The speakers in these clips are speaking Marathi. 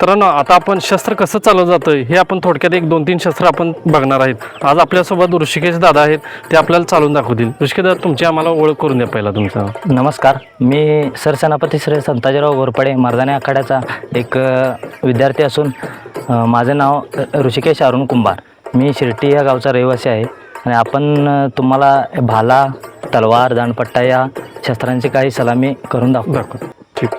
मित्रांनो, आता आपण शस्त्र कसं चालवलं जातं हे आपण थोडक्यात एक 2-3 शस्त्र आपण बघणार आहेत. आज आपल्यासोबत ऋषिकेश दादा आहेत, ते आपल्याला चालवून दाखवतील. ऋषिकेश दादा, तुमची आम्हाला ओळख करून द्या पहिला तुमचा. नमस्कार, मी सरसेनापती श्री संताजीराव घोरपडे मर्दानी आखाड्याचा एक विद्यार्थी असून माझं नाव ऋषिकेश अरुण कुंभार. मी शिर्टी या गावचा रहिवासी आहे आणि आपण तुम्हाला भाला, तलवार, दांडपट्टा या शस्त्रांची काही सलामी करून दाखवू. ठीक.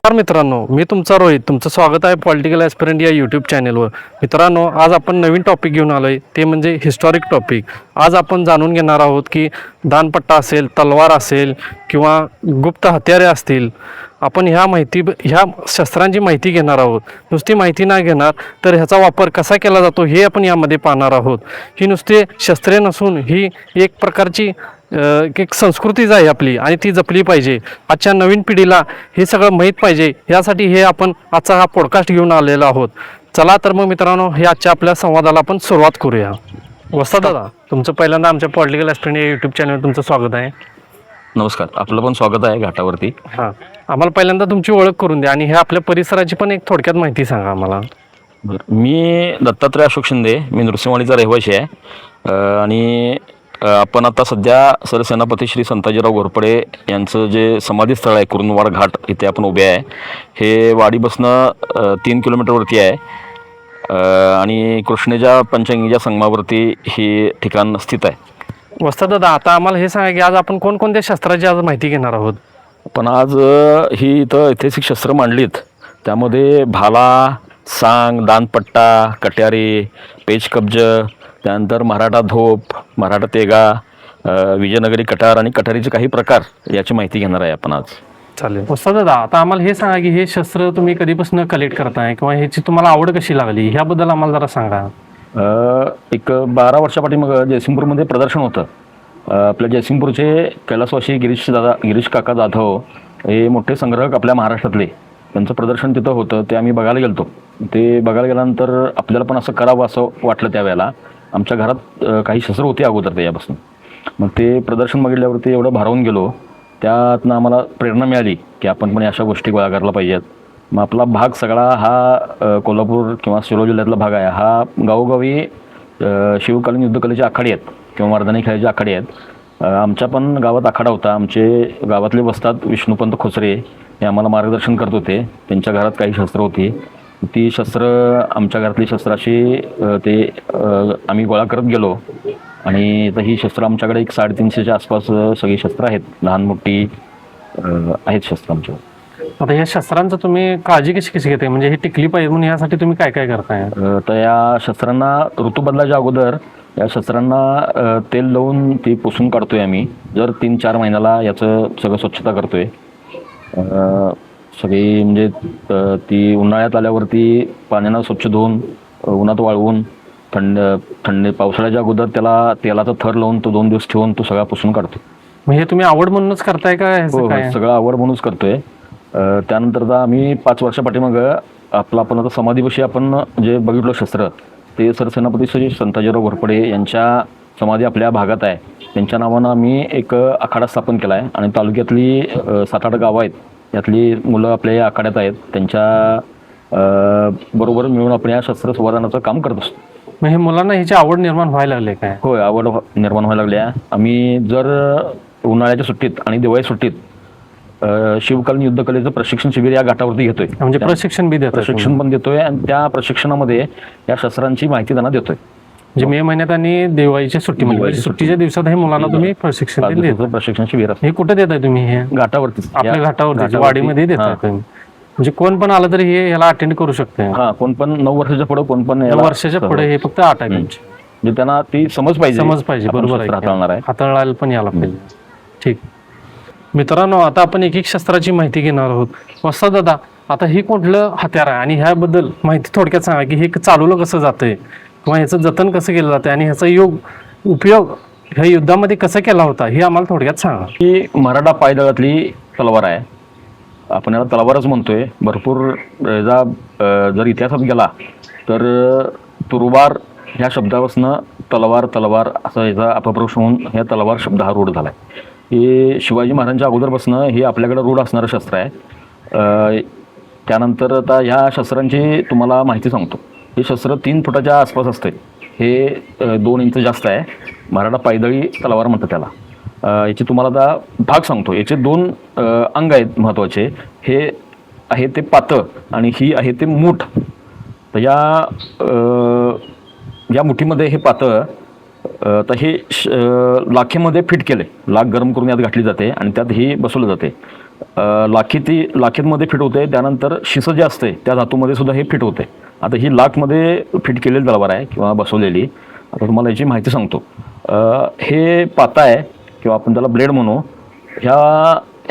नमस्कार मित्रांनो, मी तुमचा रोहित. तुमचं स्वागत आहे पॉलिटिकल ॲस्पिरंट या यूट्यूब चॅनलवर. मित्रांनो, आज आपण नवीन टॉपिक घेऊन आलो आहे, ते म्हणजे हिस्टॉरिक टॉपिक. आज आपण जाणून घेणार आहोत की दानपट्टा असेल, तलवार असेल किंवा गुप्त हत्यारे असतील, आपण ह्या शस्त्रांची माहिती घेणार आहोत. नुसती माहिती नाही घेणार तर ह्याचा वापर कसा केला जातो हे आपण यामध्ये पाहणार आहोत. ही नुसते शस्त्रे नसून ही एक प्रकारची एक संस्कृतीच आहे आपली आणि ती जपली पाहिजे. आजच्या नवीन पिढीला हे सगळं माहीत पाहिजे, यासाठी हे आपण आजचा हा पॉडकास्ट घेऊन आलेलो आहोत. चला तर मग मित्रांनो, हे आजच्या आपल्या संवादाला आपण सुरुवात करूया. वस्ताद दादा, तुमचं पहिल्यांदा आमच्या पॉलिटिकल ॲस्पिरंट या यूट्यूब चॅनलवर तुमचं स्वागत आहे. नमस्कार, आपलं पण स्वागत आहे घाटावरती. हां, आम्हाला पहिल्यांदा तुमची ओळख करून द्या आणि हे आपल्या परिसराची पण एक थोडक्यात माहिती सांगा आम्हाला. मी दत्तात्रय अशोक शिंदे, मी नृसिंहवाडीचा रहिवासी आहे आणि आपण आता सध्या सरसेनापती श्री संताजीराव घोरपडे यांचं जे समाधीस्थळ आहे कुरुंदवाड घाट, इथे आपण उभे आहे. हे वाडीपासनं 3 किलोमीटरवरती आहे आणि कृष्णेच्या पंचगंगेच्या संगमावरती ही ठिकाण स्थित आहे. वस्ताद दादा, आता आम्हाला हे सांगा की आज आपण कोणकोणत्या शस्त्राची आज माहिती घेणार आहोत. पण आज ही इथं ऐतिहासिक शस्त्रं मांडलीत. त्यामध्ये भाला, सांग, दानपट्टा, कट्यारी, पेचकब्ज, त्यानंतर मराठा धोप, मराठा तेगा, विजयनगरी कटार आणि कटारीचे काही प्रकार याची माहिती घेणार आहे आपण आज. चालेल. वस्ताद दादा, आता आम्हाला हे सांगा की हे शस्त्र तुम्ही कधीपासून कलेक्ट करताय किंवा ह्याची तुम्हाला आवड कशी लागली ह्याबद्दल आम्हाला जरा सांगा. एक 12 वर्षापाठीमागं जयसिंगपूरमध्ये प्रदर्शन होतं. आपल्या जयसिंगपूरचे कैलासवासी गिरीश काका जाधव हे मोठे संग्राहक आपल्या महाराष्ट्रातले, त्यांचं प्रदर्शन तिथं होतं. ते आम्ही बघायला गेलो. ते बघायला गेल्यानंतर आपल्याला पण असं करावं असं वाटलं. त्यावेळेला आमच्या घरात काही शस्त्र होती अगोदर त्याच्यापासून. मग ते प्रदर्शन बघितल्यावरती एवढं भारावून गेलो, त्यातनं आम्हाला प्रेरणा मिळाली की आपण पण अशा गोष्टी गोळा करायला पाहिजेत. मग आपला भाग सगळा हा कोल्हापूर किंवा शिरोळ जिल्ह्यातला भाग आहे. हा गावोगावी शिवकालीन युद्धकलेचे आखाडे आहेत किंवा मर्दानी खेळाचे आखाडे आहेत. आमच्या पण गावात आखाडा होता. आमचे गावातले वस्ताद विष्णुपंत खोसरे हे आम्हाला मार्गदर्शन करत होते. त्यांच्या घरात काही शस्त्र होती. ती शस्त्र आमच्या घरातली शस्त्राशी ते आम्ही गोळा करत गेलो आणि ही शस्त्र आमच्याकडे एक 350च्या आसपास सगळी शस्त्र आहेत. लहान मोठी आहेत शस्त्र आमच्याकडे. आता ह्या शस्त्रांचं तुम्ही काळजी कशी घेताय, म्हणजे हे टिकली पाहिजे म्हणून यासाठी तुम्ही काय काय करताय. तर या शस्त्रांना ऋतू बदलाच्या अगोदर या शस्त्रांना तेल लावून ती पुसून काढतोय आम्ही. दर 3-4 महिन्याला याचं सगळं स्वच्छता करतोय. सगळी म्हणजे ती उन्हाळ्यात आल्यावरती पाण्यानं स्वच्छ धुवून उन्हात वाळवून थंड पावसाळ्याच्या अगोदर त्याला तेलाचा थर लावून तो 2 दिवस ठेवून तो सगळा पुसून काढतो. मग हे तुम्ही आवड म्हणूनच करताय का? हो, सगळं आवड म्हणूनच करतोय. त्यानंतर आता आम्ही 5 वर्षापाठीमागं आपण आता समाधीपाशी आपण जे बघितलं शस्त्र, ते सरसेनापती श्री संताजीराव घोरपडे यांच्या समाधी आपल्या भागात आहे. त्यांच्या नावानं आम्ही एक आखाडा स्थापन केला आहे आणि तालुक्यातली 7-8 गावं आहेत, यातली मुलं आपल्या या आखाड्यात आहेत. त्यांच्या बरोबर मिळून आपण या शस्त्र संवर्धनाचं काम करत असतो. मग हे मुलांना ह्याची आवड निर्माण व्हायला लागली काय? होय, आवड निर्माण व्हायला लागली आहे. आम्ही जर उन्हाळ्याच्या सुट्टीत आणि दिवाळी सुट्टीत शिवकालीन युद्धकलेचं प्रशिक्षण शिबिर या घाटावरती घेतोय. म्हणजे प्रशिक्षण बी देतात प्रशिक्षण पण देतोय आणि त्या प्रशिक्षणामध्ये या शस्त्रांची माहिती त्यांना देतोय. म्हणजे मे महिन्यात आणि दिवाळीच्या सुट्टीमध्ये दिवाळीच्या सुट्टीच्या दिवसात हे मुलांना तुम्ही प्रशिक्षण पाच देता. दिवसाचं प्रशिक्षण शिबिर असतं. हे कुठे देताय तुम्ही हे घाटावरती आपल्या घाटावरती वाडीमध्ये देताय तुम्ही. म्हणजे कोण पण आलं तरी हे याला अटेंड करू शकते. हा, कोण पण 9 वर्षाच्या पुढे कोण पण वर्षाच्या पुढे हे फक्त 8 आहे त्यांची. म्हणजे त्यांना ती समज पाहिजे. बरोबर आहे. हाताळणार आहे. हाताळायला पण यायला पाहिजे. ठीक मित्रांनो, आता आपण एक एक शस्त्राची माहिती घेणार आहोत. वस्ताद दादा, आता हे कुठलं हत्यार आहे आणि ह्याबद्दल माहिती थोडक्यात सांगा की हे चालवलं कसं जातंय किंवा ह्याचं जतन कसं केलं जातं आणि ह्याचा उपयोग ह्या युद्धामध्ये कसा केला होता हे आम्हाला थोडक्यात सांगा. ही मराठा पायदळातली तलवार आहे. आपण याला तलवारच म्हणतोय. भरपूर याचा जर इतिहासात गेला तर तुरुबार ह्या शब्दापासून तलवार असा याचा अपभ्रंश होऊन ह्या तलवार शब्द हा रूढ झालाय. हे शिवाजी महाराजांच्या अगोदरपासून हे आपल्याकडे रूढ असणारं शस्त्र आहे. त्यानंतर आता ह्या शस्त्रांची तुम्हाला माहिती सांगतो. हे शस्त्र 3 फुटाच्या आसपास असते. हे 2 इंच जास्त आहे. मराठा पायदळी तलवार म्हणतात त्याला. याचे तुम्हाला आता भाग सांगतो. याचे 2 अंग आहेत महत्त्वाचे. हे आहे ते पातळ आणि ही आहे ते मूठ. तर या मुठीमध्ये हे पातळ तर हे लाखेमध्ये फिट केले. लाख गरम करून यात घातली जाते आणि त्यात ही बसवलं जाते. लाखीमध्ये फिट होते. त्यानंतर शिस जे असते त्या धातूमध्ये सुद्धा हे फिट होते. आता ही लाखमध्ये फिट केलेली तलवार आहे किंवा बसवलेली. आता तुम्हाला याची माहिती सांगतो. हे पाता आहे किंवा आपण त्याला ब्लेड म्हणू.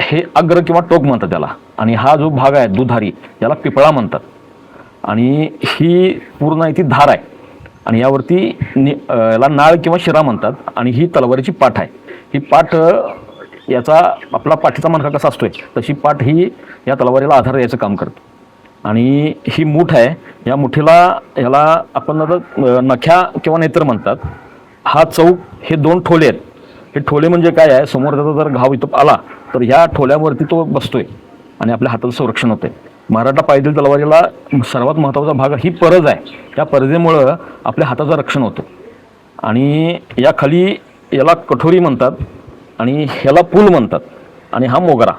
हे अग्र किंवा टोक म्हणतात त्याला. आणि हा जो भाग आहे दुधारी याला पिपळा म्हणतात. आणि ही पूर्ण आहे ती धार आहे आणि यावरती याला नाळ किंवा शिरा म्हणतात. आणि ही तलवारीची पाठ आहे. ही पाठ याचा आपला पाठीचा मणका कसा असतोय तशी पाठ ही या तलवारीला आधार द्यायचं काम करते. आणि ही मूठ आहे. या मुठीला याला आपण आता नख्या किंवा नेत्र म्हणतात. हा चौक हे 2 ठोले आहेत. हे ठोले म्हणजे काय आहे, समोर त्याचा जर घाव इथं आला तर ह्या ठोल्यावरती तो बसतोय आणि आपल्या हाताचं संरक्षण होते. मराठा पायदळी तलवारीला सर्वात महत्त्वाचा भाग ही परज आहे. या परजेमुळं आपल्या हाताचं रक्षण होतं. आणि या खाली याला कठोरी म्हणतात आणि ह्याला पूल म्हणतात आणि हा मोगरा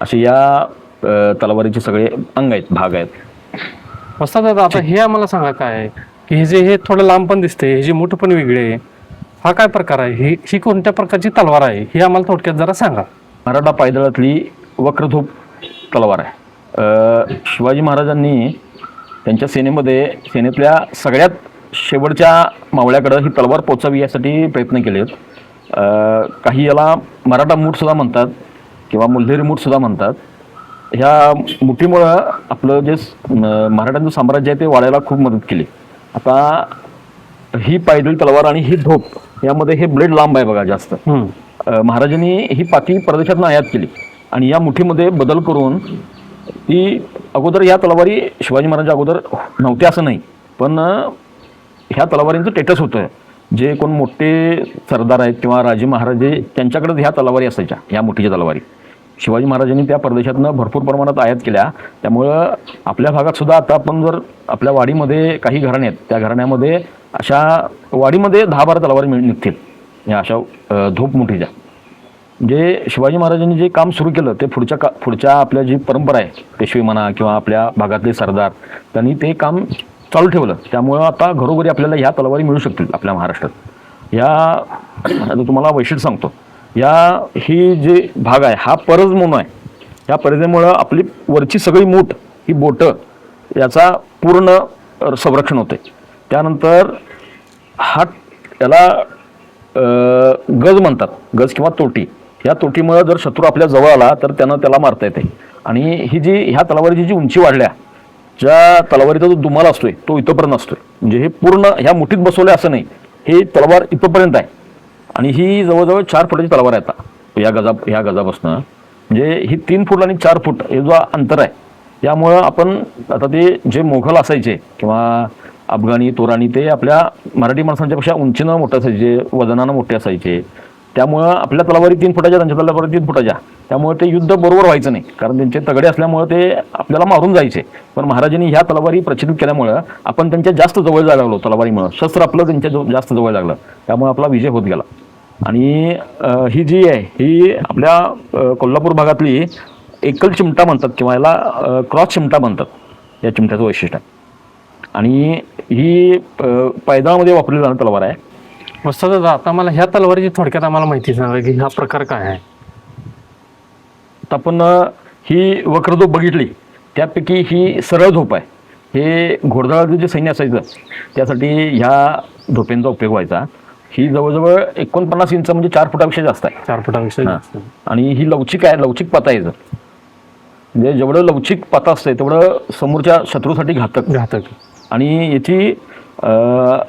असे या तलवारीचे सगळे अंग आहेत, भाग आहेत. वस्ताद दादा, आता हे आम्हाला सांगा काय आहे की हे थोडं लांब पण दिसते, हे जे मोठ पण वेगळे आहे, हा काय प्रकार आहे, ही कोणत्या प्रकारची तलवार आहे हे आम्हाला थोडक्यात जरा सांगा. मराठा पायदळातली वक्रधूप तलवार आहे. शिवाजी महाराजांनी त्यांच्या सेनेतल्या सगळ्यात शेवटच्या मावळ्याकडं ही तलवार पोचावी यासाठी प्रयत्न केले. काही याला मराठा मूठसुद्धा म्हणतात किंवा मुल्हेरी मूठसुद्धा म्हणतात. ह्या मुठीमुळं आपलं जे मराठ्यांचं साम्राज्य आहे ते वाढायला खूप मदत केली. आता ही पायदळी तलवार आणि ही धोप यामध्ये हे ब्लेड लांब आहे बघा जास्त. महाराजांनी ही पाती परदेशातून आयात केली आणि या मुठीमध्ये बदल करून ती अगोदर या तलवारी शिवाजी महाराजांच्या अगोदर नव्हत्या असं नाही, पण ह्या तलवारींचं स्टेटस होतं. जे कोण मोठे सरदार आहेत किंवा राजे महाराजे त्यांच्याकडे ह्या तलवारी असायच्या, ह्या मुठीच्या तलवारी. शिवाजी महाराजांनी त्या परदेशातनं भरपूर प्रमाणात आयात केल्या. त्यामुळं आपल्या भागात सुद्धा आता आपण जर आपल्या वाडीमध्ये काही घराणे आहेत त्या घराण्यामध्ये अशा वाडीमध्ये 10-12 तलवारी निघतील या अशा धूप मुठीच्या. म्हणजे शिवाजी महाराजांनी जे काम सुरू केलं ते पुढच्या आपल्या जी परंपरा आहे पेशवी म्हणा किंवा आपल्या भागातले सरदार त्यांनी ते काम चालू ठेवलं. त्यामुळं आता घरोघरी आपल्याला ह्या तलवारी मिळू शकतील आपल्या महाराष्ट्रात. आता तुम्हाला वैशिष्ट्य सांगतो. ही जे भाग आहे हा परज म्हणून आहे. या परजेमुळं आपली वरची सगळी मूठ ही बोटं याचा पूर्ण संरक्षण होते. त्यानंतर याला गज म्हणतात, गज किंवा तोटी. या तोटीमुळं जर शत्रू आपल्या जवळ आला तर त्याला मारता येते. आणि ह्या तलवारीची जी उंची वाढल्या, ज्या तलवारीचा जो दुमाल असतोय तो इथंपर्यंत असतोय. म्हणजे हे पूर्ण ह्या मुठीत बसवलं असं नाही, हे तलवार इथंपर्यंत आहे. आणि ही जवळजवळ 4 फुटाची तलवार आहे आता ह्या गजापासून. म्हणजे ही 3 फूट आणि 4 फूट हे जो अंतर आहे त्यामुळं आपण आता ते जे मोघल असायचे किंवा अफगाणी तोराणी ते आपल्या मराठी माणसांच्या पेक्षा उंचीनं मोठे असायचे, वजनानं मोठे असायचे. त्यामुळं आपल्या तलवारी 3 फुटाच्या, त्यांच्या तलवारी 3 फुटाच्या. त्यामुळे ते युद्ध बरोबर व्हायचं नाही, कारण त्यांचे तगडे असल्यामुळे ते आपल्याला मारून जायचे. पण महाराजांनी ह्या तलवारी प्रचलित केल्यामुळं आपण त्यांच्या जास्त जवळ जायला लागलो. तलवारीमुळं शस्त्र आपलं त्यांच्या जास्त जवळ लागलं, त्यामुळे आपला विजय होत गेला. आणि ही जी आहे ही आपल्या कोल्हापूर भागातली एकल चिमटा म्हणतात किंवा याला क्रॉस चिमटा म्हणतात या चिमट्याचं वैशिष्ट्य आहे. आणि ही पायदळामध्ये वापरली जाणारी तलवार आहे. वस्ताद दादा, आता मला ह्या तलवारीची थोडक्यात आम्हाला माहिती सांगा की हा प्रकार काय आहे. तर आपण ही वक्रधोप बघितली त्यापैकी ही सरळ धोप आहे. हे घोडदळाचं जे सैन्य असायचं त्यासाठी ह्या धोप्यांचा उपयोग व्हायचा. ही जवळजवळ 49 इंच म्हणजे 4 फुटापेक्षा जास्त आहे. 4 फुटापेक्षा हां. जास्त. आणि ही लवचिक आहे, लवचिक पाता आहे. म्हणजे जेवढं लवचिक पाता असते तेवढं समोरच्या शत्रूसाठी घातक. आणि याची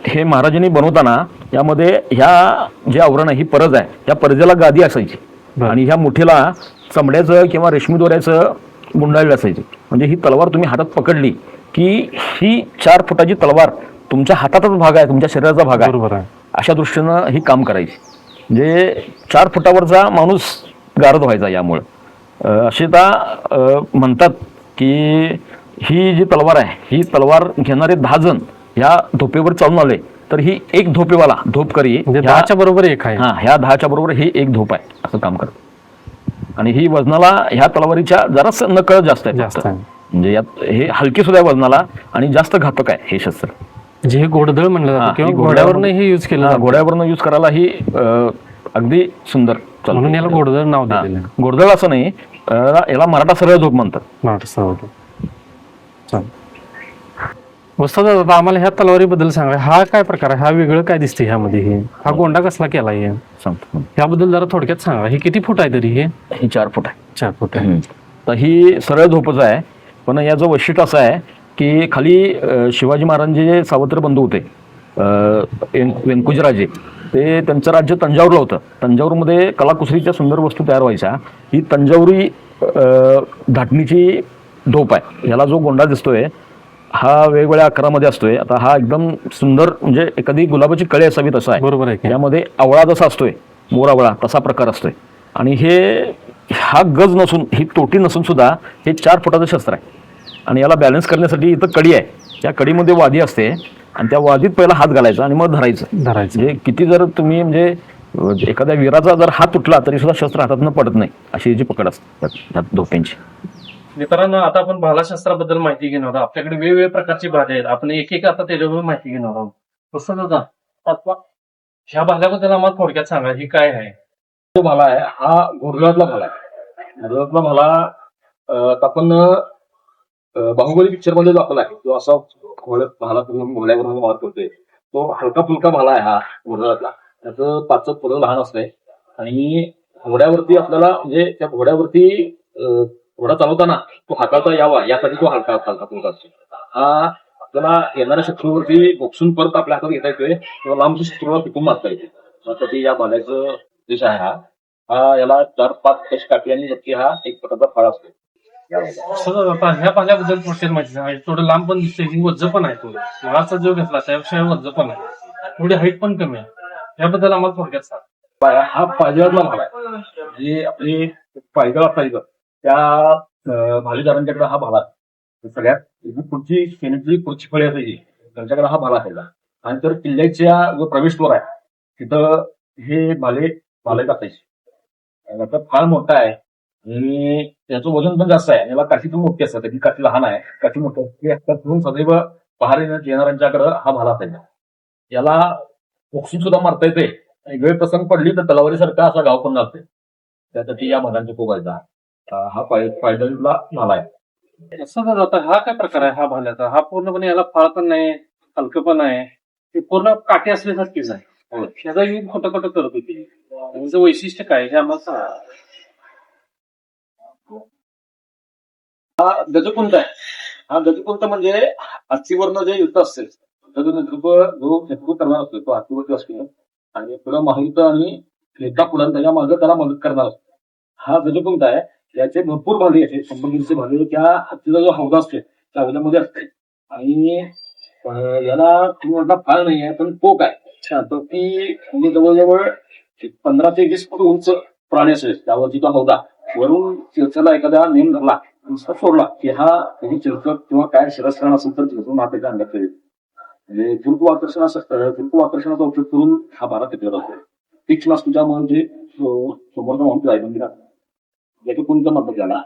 हे महाराजांनी बनवताना यामध्ये ह्या जे आवरण आहे ही परज आहे, या परजेला गादी असायची. आणि ह्या मुठीला चमड्याचं किंवा रेशमी दोऱ्याचं गुंडाळलेलं असायचे. म्हणजे ही तलवार तुम्ही हातात पकडली की ही 4 फुटाची तलवार तुमच्या हाताचाच भाग आहे, तुमच्या शरीराचा भाग आहे. बरोबर आहे. अशा दृष्टीनं ही काम करायची. म्हणजे 4 फुटावरचा माणूस गारद व्हायचा यामुळं. असे म्हणतात की ही जी तलवार आहे ही तलवार घेणारे 10 जण ह्या धोपेवर चालून आले तर ही एक धोपेवाला धोपकरी म्हणजे 10च्या बरोबर एक आहे. हा, ह्या 10च्या बरोबर ही एक धोप आहे असं काम करतं. आणि ही वजनाला ह्या तलवारीच्या जरास नकळत जास्त आहे. म्हणजे यात हे हलकी सुद्धा आहे वजनाला आणि जास्त घातक आहे हे शस्त्र. जे घोडदळ म्हणलं जातं किंवा घोड्यावरनं हे यूज केलं जातं. घोड्यावरनं यूज करायला ही अगदी सुंदर चालतं. म्हणून याला घोडदळ नाव दिलेलं आहे. घोडदळ असं नाही, याला मराठा सरळ धोप म्हणतात. वस्ताद दादा, आम्हाला ह्या तलवारीबद्दल सांगा. हा काय प्रकार आहे, हा वेगळं काय दिसते ह्यामध्ये, हे हा गोंडा कसला केला आहे सांगतो. ह्याबद्दल जरा थोडक्यात सांगा. हे किती फूट आहे तरी? ही 4 फूट आहे. 4 फूट आहे. तर ही सरळ धोपच आहे. पण याचं वैशिष्ट्य असं आहे की खाली शिवाजी महाराजांचे जे सावत्र बंधू होते व्यंकुजराजे, ते त्यांचं राज्य तंजावरला होतं. तंजावरमध्ये कलाकुसरीच्या सुंदर वस्तू तयार व्हायच्या. ही तंजावरी धाटणीची धोप आहे. याला जो गोंडा दिसतोय हा वेगवेगळ्या आकारामध्ये असतोय. आता हा एकदम सुंदर, म्हणजे एखादी गुलाबाची कळी असावी तसा आहे. बरोबर आहे. यामध्ये आवळा जसा असतोय, मोरावळा तसा प्रकार असतोय. आणि हा गज नसून, ही तोटी नसून सुद्धा हे 4 फुटाचं शस्त्र आहे. आणि याला बॅलन्स करण्यासाठी इथं कडी आहे. त्या कडीमध्ये वादी असते आणि त्या वादीत पहिला हात घालायचा आणि मग धरायचं. म्हणजे किती जर तुम्ही म्हणजे एखाद्या वीराचा जर हात तुटला तरी सुद्धा शस्त्र हातातनं पडत नाही, अशी जी पकड असते त्या धोप्यांची. मित्रांनो, आता आपण भालाशास्त्राबद्दल माहिती घेणार आहोत. आपल्याकडे वेगवेगळ्या प्रकारची भाले आहेत. आपण एक आता त्याच्याबद्दल माहिती घेणार आहोत. कसं दादा, ह्या भाल्याबद्दल आम्हाला थोडक्यात सांगा. ही काय आहे? जो भाला आहे हा घोडदळातला भाला आहे. घोडदळातला भाला आपण बाहुबली पिक्चर मध्ये दाखवला आहे. जो असा भाला घोड्यावर मार करतोय, तो हलका फुलका भाला आहे हा घोडदळातला. त्याचं पाचक पुढं लहान असतंय. आणि घोड्यावरती आपल्याला, म्हणजे त्या घोड्यावरती घोडा चालवताना तो हाताळता यावा यासाठी तो हलका फुलका असतो. हा आपल्याला येणाऱ्या शत्रूवरती बोक्सून परत आपल्या हातात घेता येतोय किंवा लांब शत्रूला पिकून मारता येते. त्यासाठी या भाल्याचं देश आहे हा. याला 4-5 कश काठी आणि नक्की हा एक प्रकारचा फळ असतो. ह्या भाल्याबद्दल थोडक्यात माहिती सांगा. थोडं लांब पण दिसतंय, ही वज्ज पण आहे. थोडं मुळाचा जो घेतला त्यापेक्षा वज्ज पण आहे, थोडी हाईट पण कमी आहे. याबद्दल आम्हाला थोडक्यात सांगा. हा पायदळातला भाला आहे. जे आपले पायदळ असायचं त्या भालेदारांच्याकडे हा भाला आहे. सगळ्यात पुढची सेनेची पुढची फळी असायची त्यांच्याकडे हा भाला असायचा. आणि तर किल्ल्याच्या जो प्रवेशद्वार आहे तिथं हे भाले असायचे. त्याचा फार मोठा आहे आणि त्याचं वजन पण जास्त आहे. याला काठी पण मोठी असतात, त्याची काठी लहान आहे, काठी मोठी असतात. सदैव पहार येणाऱ्यांच्याकडे हा भाला असायचा. याला बॉक्सिंग सुद्धा मारता येते आणि वेळ प्रसंग पडली तर तलवारीसारखा असा गाव पण जाते. त्यासाठी या भालांचा खूप व्हायचा. हा पायदळीतला भाला आहे. असं आता हा काय प्रकार आहे हा भाल्याचा? हा पूर्णपणे याला फाळ पण नाही, हलकं पण आहे, ते पूर्ण काठी असल्यासारखीच आहे. ह्याचा यूज खोटं करत होती. त्याचं वैशिष्ट्य काय हे आम्हाला सांगा. हा गजकुंत आहे. हा गजकुंत म्हणजे हत्तीवरनं जे युद्ध असते त्याचं नेतृत्व करणार असतो तो हत्तीवरती असतो. आणि पुढं महायुद्ध आणि नेता पुढं त्याच्या मागे त्याला मदत करणार असतो. हा गजकुंत आहे. त्याचे भरपूर भाले आहेत, 100 भाले त्या हत्तीचा जो हौदा असतो त्या हौद्यामध्ये असते. आणि याला तुम्ही म्हणता फाळ नाही आहे पण पोक आहे. तर ती जवळजवळ 15 ते 20 फूट उंच प्राणी असेल. त्यावरती तो हौदा वरून चिरचला एखाद्या नेम धरला सोडला की हा कधी चिरचल किंवा काय शिरस्त्राण असेल तर चिरचून मातेच्या अंगात येईल. म्हणजे गुरुत्वाकर्षणाचा उपयोग करून हा भाला टिकला जातो. तीक्ष्ण असतो त्यामुळे जे समोरचा माणूस आहे मंदिरात ज्याचे कोणतं म्हणतात त्याला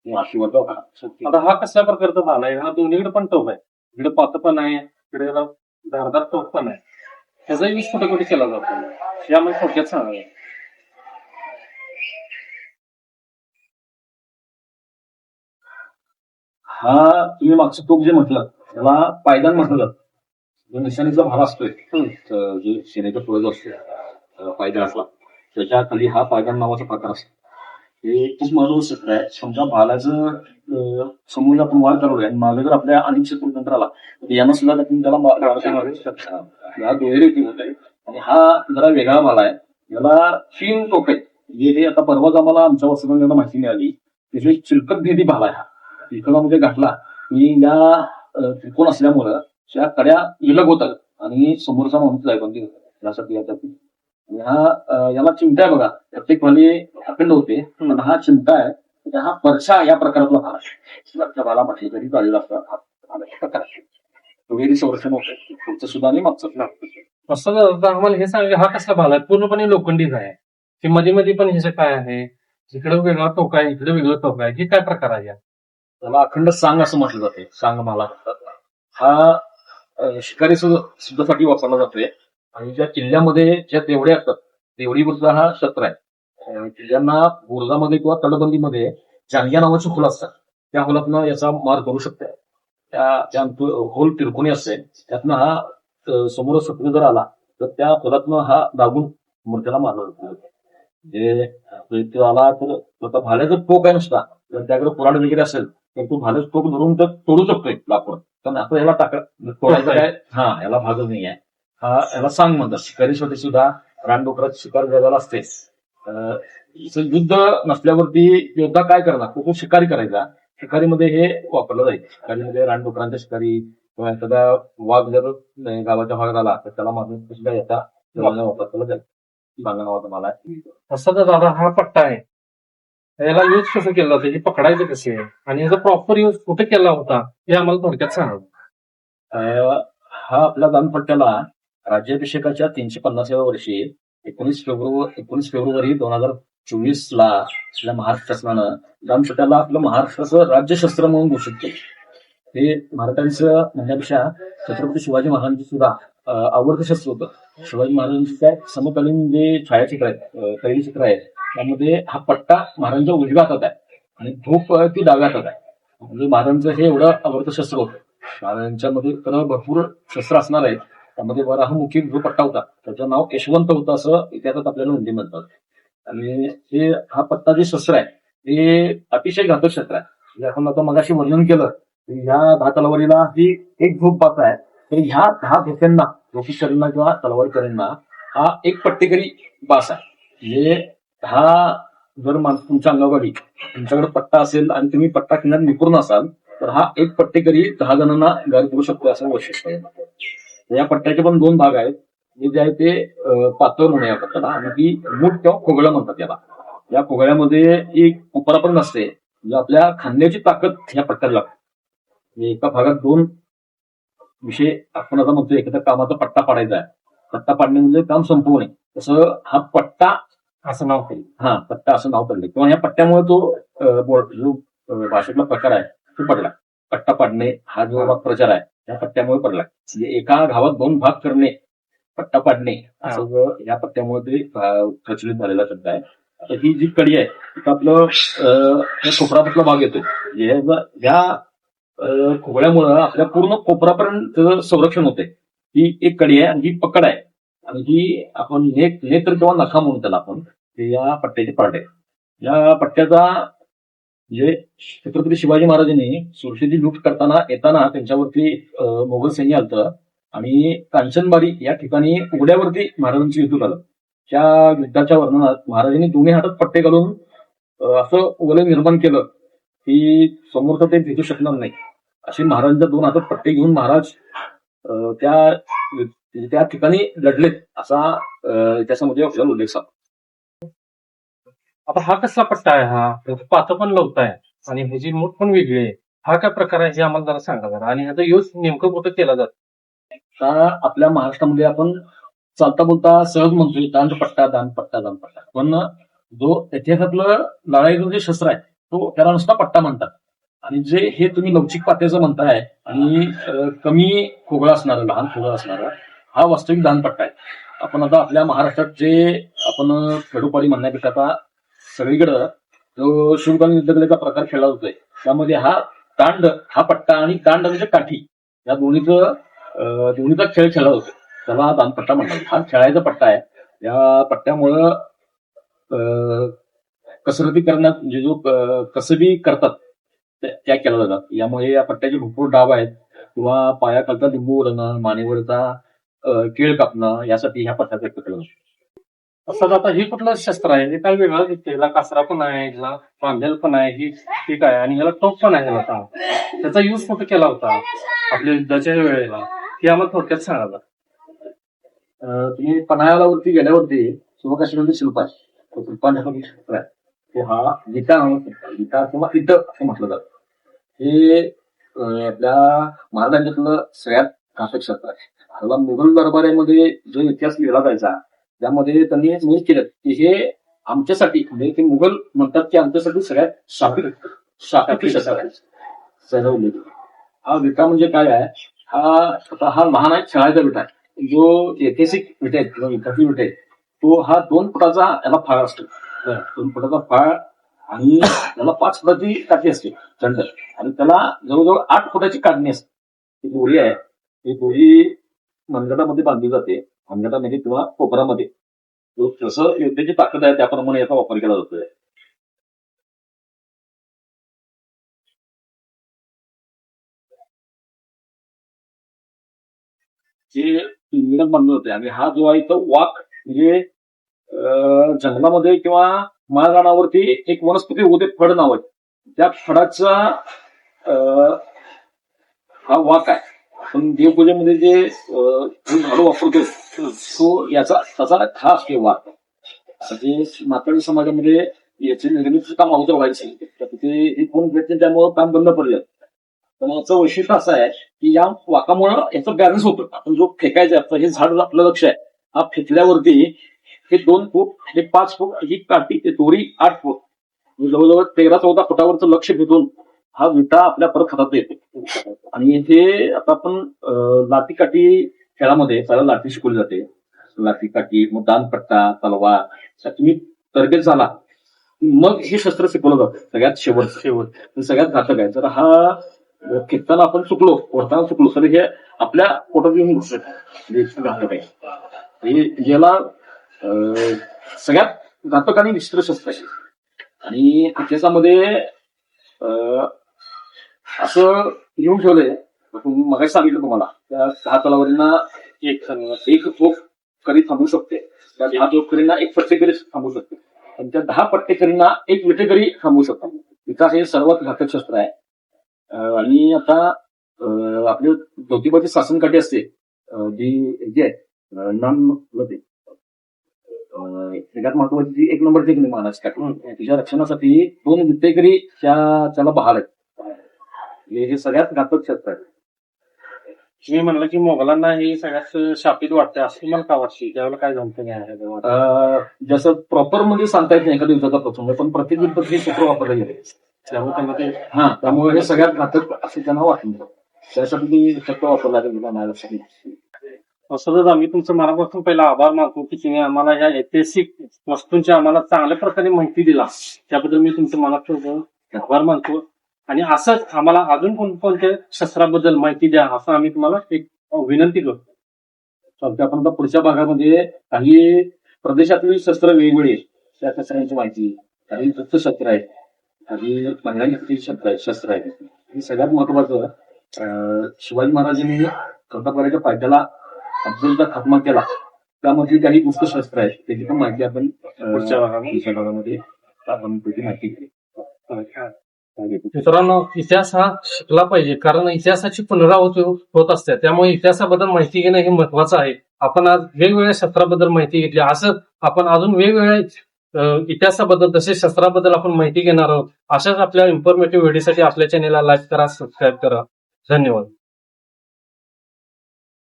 आशीर्वाद आता हा कसल्या प्रकारचा भाला आहे? हा दोन्हीकडे पण टोप आहे, इकडे पात पण आहे, इकडे याला धारदार टोप पण आहे. ह्याचा यूज कुठे कुठे केला जातो यामध्ये थोडक्यात सांगा. हा तुम्ही मागचं टोक जे म्हटलं त्याला पायदान म्हटलं जातं. जो निशाणीचा भाला असतोय जे सेनेचा पुढे जो असतो पायदान असला त्याच्या खाली हा पायदान नावाचा प्रकार असतो. हे खूप महत्वाचं शस्त्र आहे. समजा भालाचं समोर आपण वार चालवलाय आणि मागे जर आपल्या अनिश्चित नंतर आला तर यांना सुद्धा आपण त्याला हा दुहेरी होत आहे. आणि हा जरा वेगळा भाला आहे. याला 3 टोक आहेत. हे आता परवाच आम्हाला आमच्या वसुंधराला माहिती मिळाली त्याची चिलकत भेदी भाला आहे. हा त्रिकोणामध्ये घातला की या त्रिकोण असल्यामुळं त्या कड्या विलग होतात आणि समोरचा माणूस जायबंदी होतात यासाठी याला चिमटा आहे बघा. प्रत्येक भाली अखंड होते पण हा चिमटा आहे. हा परछा या प्रकारातला भाला आहे. भाला म्हटली तरी चालेल असं दुहेरी संरक्षण होतं पुढचं सुद्धा आणि मागचं. असं आम्हाला हे सांगा, हा कसला भाला आहे? पूर्णपणे लोखंडीच आहे की मध्ये मध्ये पण ह्याचं काय आहे? इकडे वेगळा टोक आहे, इकडे वेगळं टोक आहे, हे काय प्रकार आहे? त्याला अखंड सांग असं म्हटलं जाते. सांग भाला हा शिकारी सुद्धासाठी वापरला जातोय. आणि ज्या किल्ल्यामध्ये ज्या देवड्या असतात देवडीवरचा हा शस्त्र आहे. किल्ल्यांना बुरुजामध्ये किंवा तटबंदीमध्ये जांग्या नावाची फुलं असतात. त्या फुलातनं याचा मार करू शकते. त्या होल तिरकोणी असते त्यातनं हा समोर शत्रू जर आला तर त्या फुलातनं हा दाबून मूर्त्याला मारला जातो. जे आला तर भाल्याचं टोक आहे नुसता जर त्याकडे कुऱ्हाड वगैरे असेल तर तो भाल्याचं टोक धरून तर तोडू शकतोय लाकूड. पण आता याला तोडायचं काय याला भागच नाही आहे. याला सांग म्हणतात. शिकारीसाठी सुद्धा रानडुकरात शिकार करायला असते. युद्ध नसल्यावरती योद्धा काय करणार? तो शिकारी करायचा. शिकारीमध्ये हे वापरलं जाईल. शिकारीमध्ये रानडुकरांच्या शिकारी किंवा एखादा वाघ जर गावाच्या भागात आला तर त्याला मारून सुद्धा याचा वापरला जाईल. सांगा नावाचा मला असं तर दादा हा पट्टा आहे, याला यूज कसं केलं जातं? हे पकडायचं कसे आणि याचा प्रॉपर यूज कुठे केला होता हे आम्हाला थोडक्यात सांगा. हा आपल्या दानपट्ट्याला राज्याभिषेकाच्या 350व्या वर्षी 19 फेब्रुवारी 2024 ला आपल्या महाराष्ट्र शासनानं दानपट्ट्याला आपलं महाराष्ट्राचं राज्यशस्त्र म्हणून घोषित केलं. हे महाराजांचं म्हणण्यापेक्षा छत्रपती शिवाजी महाराजांचं सुद्धा आवडतं शस्त्र होतं. शिवाजी महाराजांच्या समकालीन जे छायाचित्र आहेत तैलचित्र आहेत त्यामध्ये हा पट्टा महाराजांच्या उजव्या हातात आहे आणि धूप ती डाव्या हातात आहे. म्हणजे महाराजांचं हे एवढं आवडतं शस्त्र होतं. महाराजांच्यामध्ये तर भरपूर शस्त्र असणार आहेत. त्यामध्ये वराहमुखी जो पट्टा होता त्याचं नाव यशवंत होतं असं इतिहासात आपल्याला नोंदी म्हणतात. आणि हे हा पट्टा जे शस्त्र आहे ते अतिशय घातक शस्त्र आहे. म्हणजे आपण आता मगाशी वर्णन केलं ह्या 10 तलवारीला ही एक झोप बात आहे. तर ह्या 10 धोक्यांना रोखीकरांना किंवा तलवारकरांना हा एक पट्टेकरी बास आहे. म्हणजे हा जर तुमच्या अंगावरी तुमच्याकडे पट्टा असेल आणि तुम्ही पट्टा खेळण्यात निपुण असाल तर हा एक पट्टेकरी 10 जणांना गार करू शकतो असं वैशिष्ट्य आहे. या पट्ट्याचे पण 2 भाग आहेत. जे आहे ते पातळ म्हणून या पट्ट्याला आणि ती मूठ किंवा खोगळं म्हणतात याला. या खोगळ्यामध्ये एक उपरा पण नसते. म्हणजे आपल्या खांद्याची ताकद या पट्ट्याला लागते. एका भागात 2 विषय आपण आता म्हणतो. एखाद्या कामाचा पट्टा पाडायचा आहे. पट्टा पाडणे म्हणजे काम संपवणे. तसं हा पट्टा असं नाव पडले. पट्टा असं नाव पडले किंवा या पट्ट्यामुळे तो जो भाषेतला प्रकार आहे तो पडला. पट्टा पाडणे हा जो प्रचार आहे या पट्ट्यामुळे पडला. म्हणजे एका गावात 2 भाग करणे पट्टा पाडणे असं या पट्ट्यामुळे ते प्रचलित झालेला शब्द आहे. आता ही जी कडी आहे तिथं आपलं कोपरातला भाग येतो. या खोगळ्यामुळं आपल्या पूर्ण कोपरापर्यंत संरक्षण होते. ही एक कडी आहे आणि ही पकड आहे आणि ही आपण नेत्र किंवा नखा म्हणून त्याला आपण या पट्ट्याची पार्ट आहे. या पट्ट्याचा म्हणजे छत्रपती शिवाजी महाराजांनी सुरक्षेची लूट करताना येताना त्यांच्यावरती मोगल सैन्य आलतं आणि कांचनबारी या ठिकाणी उघड्यावरती महाराजांचं युद्ध झालं. त्या युद्धाच्या वर्णनात महाराजांनी दोन्ही हातात पट्टे घालून असं वलय निर्माण केलं की समोरचं ते भेटू शकणार नाही. असे महाराजांच्या 2 हातात पट्टे घेऊन महाराज त्या ठिकाणी लढलेत असा इतिहासामध्ये आपल्याला उल्लेख सापडतो. आता हा कसला पट्टा आहे? हा पात पण लवताय आणि ह्याची मूठ पण वेगळी आहे. हा काय प्रकार आहे हे आम्हाला जरा सांगा जरा. आणि ह्याचा यूज नेमकं कुठं केला जातो? आपल्या महाराष्ट्रामध्ये आपण चालता बोलता सहज म्हणतोय दानपट्टा दानपट्टा दानपट्टा. पण जो इतिहासातलं लढाईचं जे शस्त्र आहे तो त्याला नुसता पट्टा म्हणतात. आणि जे हे तुम्ही लवचिक पात्याचं म्हणताय आणि कमी खोगळा असणारं, लहान खोगळा असणारा हा वास्तविक दानपट्टा आहे. आपण आता आपल्या महाराष्ट्रात जे आपण खेडोपाडी म्हणण्यापेक्षा आता सगळीकडं जो शिवकालीन युद्धकलेचा प्रकार खेळला जातोय त्यामध्ये हा दांड हा पट्टा आणि दांड म्हणजे काठी या दोन्हीचा खेळ खेळला जातो. त्याला हा दानपट्टा म्हणतात. हा खेळायचा पट्टा आहे. या पट्ट्यामुळं कसरती करण्यात म्हणजे जो कसबी करतात त्या केल्या जातात. यामुळे या पट्ट्याचे भरपूर डाव आहेत किंवा पायाखालचा लिंबू उडणं, मानेवरचा केळ कापणं यासाठी ह्या पट्ट्याचा एक केला जातो. असं आता हे कुठलं शस्त्र आहे? हे काय वेगळं दिसतंय. ह्याला कासरा पण आहे, ह्याला बांधेल पण आहे, ही ठीक आहे, आणि ह्याला टोप पण आहे. ह्याला त्याचा यूज कुठे केला होता आपल्या युद्धाच्या वेळेला हे आम्हाला थोडक्यात सांगा. तुम्ही पन्हाळ्यावरती गेल्यावरती शिवकाशीमध्ये शिल्प आहे. तो शिल्पांचा शस्त्र आहे. तो हा गीता गीता किंवा इट असं म्हटलं जातं. हे आपल्या महाराजांच्यातलं सगळ्यात घातक शस्त्र आहे. ह्याला मुघल दरबारामध्ये जो इतिहास लिहिला जायचा त्यामध्ये त्यांनी नमूद केलं की हे आमच्यासाठी म्हणजे ते मुघल म्हणतात की आमच्यासाठी सगळ्यात शापित शस्त्र आहे. सजवले हा विटा म्हणजे काय आहे? हा लहान आहे खेळायचा विटा आहे. जो ऐतिहासिक विटा आहेत किंवा विटाची विटा आहेत तो हा 2 फुटाचा याला फाळ असतो. 2 फुटाचा फाळ आणि त्याला 5 फुटाची काठी असते चंड आणि त्याला जवळजवळ 8 फुटाची काढणी असते. ही दोरी आहे. ही दोरी मनगटामध्ये बांधली जाते. मनगटामध्ये किंवा कोपरामध्ये जसं युद्धाची ताकद आहे त्याप्रमाणे याचा वापर केला जातोय. जे पिंजऱ्यात बांधले होते आणि हा जो आहे तो वाक म्हणजे जंगलामध्ये किंवा माळरानावरती एक वनस्पती होते फड नाव आहे. त्या फडाचा हा वाक आहे. पण देवपूजेमध्ये जे झाडू वापरतो तो त्याचा हा असतो वाक. म्हणजे मातळी समाजामध्ये याची निर्मिती काम अगोदर व्हायची तर तिथे हे कोण भेटते त्यामुळं काम बंद पडलं. पण याचं वैशिष्ट्य असं आहे की या वाकामुळं याचं बॅलन्स होतं. आपण जो फेकायचा आता हे झाड आपलं लक्ष आहे हा फेकल्यावरती हे 2 फूट हे 5 फूट ही काठी ते दोरी 8 फूट जवळजवळ 13-14 फुटावरचं लक्ष भेटून हा विटा आपल्या परत हातात येते. आणि हे आता आपण लाठी काठी खेळामध्ये त्याला लाठी शिकवली जाते. लाठी काठी मग दानपट्टा तलवार तुम्ही तरबेज झाला मग हे शस्त्र शिकवलं जातं सगळ्यात शेवट सगळ्यात घातक आहे. तर हा फेकताना आपण चुकलो ओढताना चुकलो तर हे आपल्या पोटात येऊन घुसत घातक आहे. ज्याला सगळ्यात घातक आणि विचित्र शस्त्र आहे. आणि इतिहासामध्ये असं लिहून ठेवलंय मग सांगितलं तुम्हाला त्या 10 तलवारींना एक तोफ करी थांबू शकते. त्या 10 तोफकरींना एक पट्टेकरी थांबू शकते आणि त्या 10 पट्टेकरींना एक विटेकरी थांबू शकतात. विकास हे सर्वात घातक शस्त्र आहे. आणि आता आपली ज्योतिबाची शासनकाठी असते जी आहे सगळ्यात महत्वाची जी 1 नंबरची महाराज काठी तिच्या रक्षणासाठी 2 विटेकरी त्याला बहाल आहेत. हे सगळ्यात घातक शस्त्र आहे. तुम्ही म्हणलं की मोगलांना हे सगळ्यात शापित वाटतं असं मला का वाटते त्यावेळेला काय जमतं जसं प्रॉपर मध्ये सांगता येत नाही एका दिवसाचा प्रसंग पण प्रत्येक युद्धात हे सूत्र वापरलं गेले त्यामुळे हे सगळ्यात घातक असं त्यांना वाटलं. त्यासाठी शब्द वापरला गेला नाही लक्षात. असंच आम्ही तुमचं मनापासून पहिला आभार मानतो की तुम्ही आम्हाला या ऐतिहासिक वस्तूंची आम्हाला चांगल्या प्रकारे माहिती दिला त्याबद्दल मी तुमचं मनापासून आभार मानतो. आणि असंच आम्हाला अजून कोणत्या शस्त्राबद्दल माहिती द्या असं आम्ही तुम्हाला एक विनंती करतो. चालते आपण आता पुढच्या भागामध्ये काही प्रदेशातील शस्त्र वेगवेगळी त्या शस्त्रांची माहिती काही दत्त शस्त्र आहे काही महिलांची शस्त्र आहे. हे सगळ्यात महत्वाचं शिवाजी महाराजांनी प्रतापगडाच्या पायथ्याला अफजलचा खात्मा केला त्यामध्ये काही गुप्त शस्त्र आहेत त्याची पण माहिती आपण पुढच्या भागामध्ये आपण त्याची माहिती केली. मित्रांनो इतिहास हा शिकला पाहिजे कारण इतिहासाची पुनरावृत्ती होत असते त्यामुळे इतिहासाबद्दल माहिती घेणं हे महत्वाचं आहे. आपण आज वेगवेगळ्या शस्त्राबद्दल माहिती घेतली असं आपण अजून वेगवेगळ्या इतिहासाबद्दल तसेच शस्त्राबद्दल आपण माहिती घेणार आहोत. अशाच आपल्या इन्फॉर्मेटिव्ह व्हिडिओसाठी आपल्या चॅनेलला लाईक करा सबस्क्राईब करा. धन्यवाद.